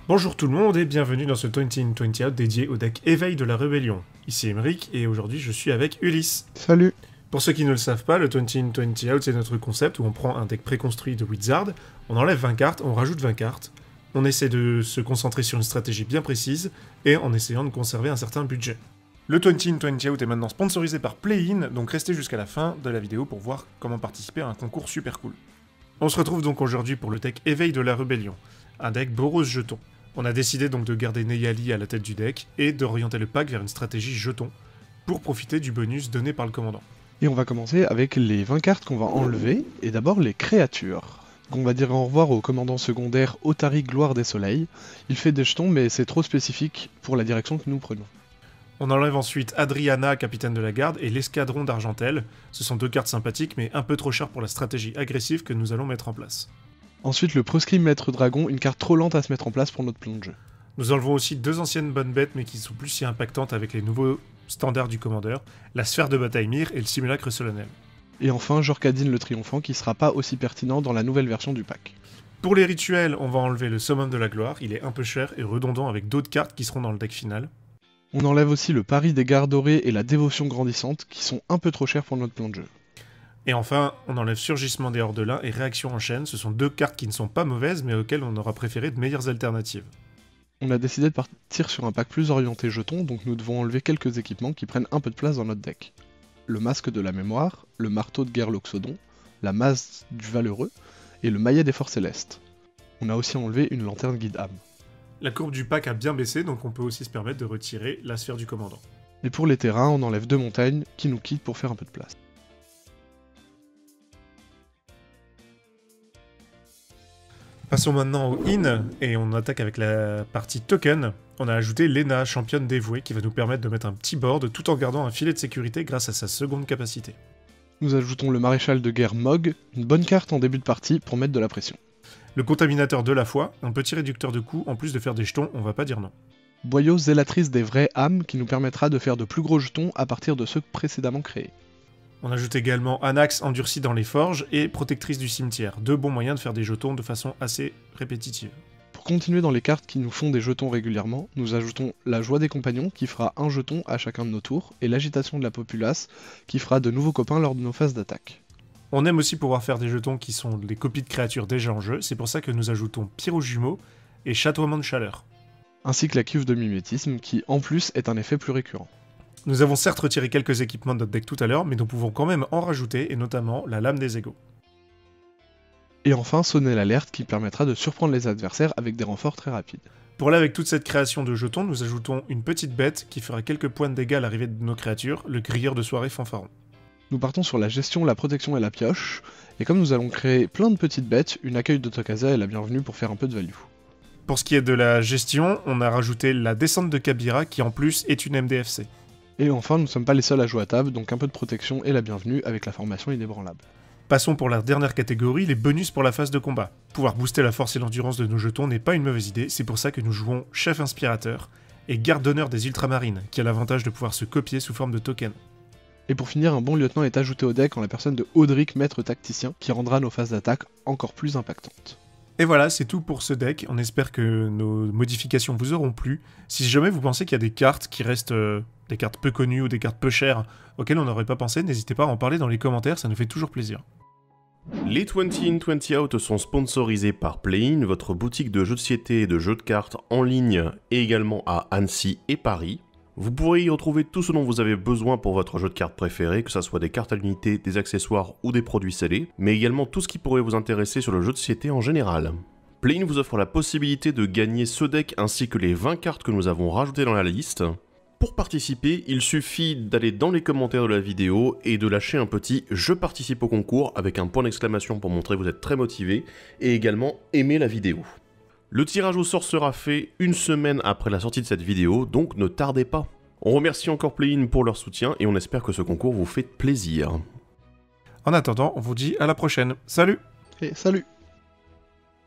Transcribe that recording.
Bonjour tout le monde et bienvenue dans ce 20 in 20 out dédié au deck Éveil de la Rébellion. Ici Emeric et aujourd'hui je suis avec Ulysse. Salut. Pour ceux qui ne le savent pas, le 20 in 20 out c'est notre concept où on prend un deck préconstruit de Wizard, on enlève 20 cartes, on rajoute 20 cartes, on essaie de se concentrer sur une stratégie bien précise et en essayant de conserver un certain budget. Le 20 in 20 out est maintenant sponsorisé par Play-in, donc restez jusqu'à la fin de la vidéo pour voir comment participer à un concours super cool. On se retrouve donc aujourd'hui pour le deck Éveil de la Rébellion, un deck Boros jetons. On a décidé donc de garder Neyali à la tête du deck et d'orienter le pack vers une stratégie jeton pour profiter du bonus donné par le commandant. Et on va commencer avec les 20 cartes qu'on va enlever, et d'abord les créatures. Donc on va dire au revoir au commandant secondaire Otari Gloire des Soleils. Il fait des jetons mais c'est trop spécifique pour la direction que nous prenons. On enlève ensuite Adriana, capitaine de la garde, et l'escadron d'Argentel. Ce sont deux cartes sympathiques mais un peu trop chères pour la stratégie agressive que nous allons mettre en place. Ensuite le Proscrime Maître Dragon, une carte trop lente à se mettre en place pour notre plan de jeu. Nous enlevons aussi deux anciennes bonnes bêtes mais qui sont plus si impactantes avec les nouveaux standards du commandeur, la sphère de bataille Myr et le simulacre solennel. Et enfin Jorkadin le Triomphant qui sera pas aussi pertinent dans la nouvelle version du pack. Pour les rituels, on va enlever le Summum de la Gloire, il est un peu cher et redondant avec d'autres cartes qui seront dans le deck final. On enlève aussi le Pari des Gardes Dorées et la Dévotion Grandissante qui sont un peu trop chers pour notre plan de jeu. Et enfin, on enlève Surgissement des Ordelins et Réaction en chaîne, ce sont deux cartes qui ne sont pas mauvaises mais auxquelles on aura préféré de meilleures alternatives. On a décidé de partir sur un pack plus orienté jetons, donc nous devons enlever quelques équipements qui prennent un peu de place dans notre deck. Le Masque de la Mémoire, le Marteau de Guerre Loxodon, la Masse du Valeureux et le Maillet des Forces Célestes. On a aussi enlevé une Lanterne Guide Âme. La courbe du pack a bien baissé, donc on peut aussi se permettre de retirer la sphère du commandant. Et pour les terrains, on enlève deux montagnes qui nous quittent pour faire un peu de place. Passons maintenant au in, et on attaque avec la partie token. On a ajouté Lena, championne dévouée, qui va nous permettre de mettre un petit board tout en gardant un filet de sécurité grâce à sa seconde capacité. Nous ajoutons le Maréchal de Guerre Mog, une bonne carte en début de partie pour mettre de la pression. Le contaminateur de la foi, un petit réducteur de coût, en plus de faire des jetons, on va pas dire non. Boyau Zélatrice des vraies âmes qui nous permettra de faire de plus gros jetons à partir de ceux précédemment créés. On ajoute également Anax endurci dans les forges et Protectrice du cimetière, deux bons moyens de faire des jetons de façon assez répétitive. Pour continuer dans les cartes qui nous font des jetons régulièrement, nous ajoutons la Joie des Compagnons qui fera un jeton à chacun de nos tours, et l'Agitation de la Populace qui fera de nouveaux copains lors de nos phases d'attaque. On aime aussi pouvoir faire des jetons qui sont des copies de créatures déjà en jeu, c'est pour ça que nous ajoutons Pyro Jumeau et Chatoiement de Chaleur. Ainsi que la cuve de mimétisme qui en plus est un effet plus récurrent. Nous avons certes retiré quelques équipements de notre deck tout à l'heure, mais nous pouvons quand même en rajouter, et notamment la Lame des Égaux. Et enfin sonner l'alerte qui permettra de surprendre les adversaires avec des renforts très rapides. Pour aller avec toute cette création de jetons, nous ajoutons une petite bête qui fera quelques points de dégâts à l'arrivée de nos créatures, le Grilleur de Soirée Fanfaron. Nous partons sur la gestion, la protection et la pioche, et comme nous allons créer plein de petites bêtes, une accueil de Tokasa est la bienvenue pour faire un peu de value. Pour ce qui est de la gestion, on a rajouté la Descente de Kabira qui en plus est une MDFC. Et enfin, nous ne sommes pas les seuls à jouer à table, donc un peu de protection est la bienvenue avec la formation inébranlable. Passons pour la dernière catégorie, les bonus pour la phase de combat. Pouvoir booster la force et l'endurance de nos jetons n'est pas une mauvaise idée, c'est pour ça que nous jouons Chef Inspirateur et Garde d'honneur des Ultramarines, qui a l'avantage de pouvoir se copier sous forme de token. Et pour finir, un bon lieutenant est ajouté au deck en la personne de Audric, maître tacticien, qui rendra nos phases d'attaque encore plus impactantes. Et voilà, c'est tout pour ce deck, on espère que nos modifications vous auront plu. Si jamais vous pensez qu'il y a des cartes qui restent des cartes peu connues ou des cartes peu chères auxquelles on n'aurait pas pensé, n'hésitez pas à en parler dans les commentaires, ça nous fait toujours plaisir. Les 20 in 20 out sont sponsorisés par Play-in, votre boutique de jeux de société et de jeux de cartes en ligne, et également à Annecy et Paris. Vous pourrez y retrouver tout ce dont vous avez besoin pour votre jeu de cartes préféré, que ce soit des cartes à l'unité, des accessoires ou des produits scellés, mais également tout ce qui pourrait vous intéresser sur le jeu de société en général. Play-in vous offre la possibilité de gagner ce deck ainsi que les 20 cartes que nous avons rajoutées dans la liste. Pour participer, il suffit d'aller dans les commentaires de la vidéo et de lâcher un petit « Je participe au concours » avec un point d'exclamation pour montrer que vous êtes très motivé, et également aimer la vidéo. Le tirage au sort sera fait une semaine après la sortie de cette vidéo, donc ne tardez pas. On remercie encore Play-in pour leur soutien et on espère que ce concours vous fait plaisir. En attendant, on vous dit à la prochaine. Salut! Et salut!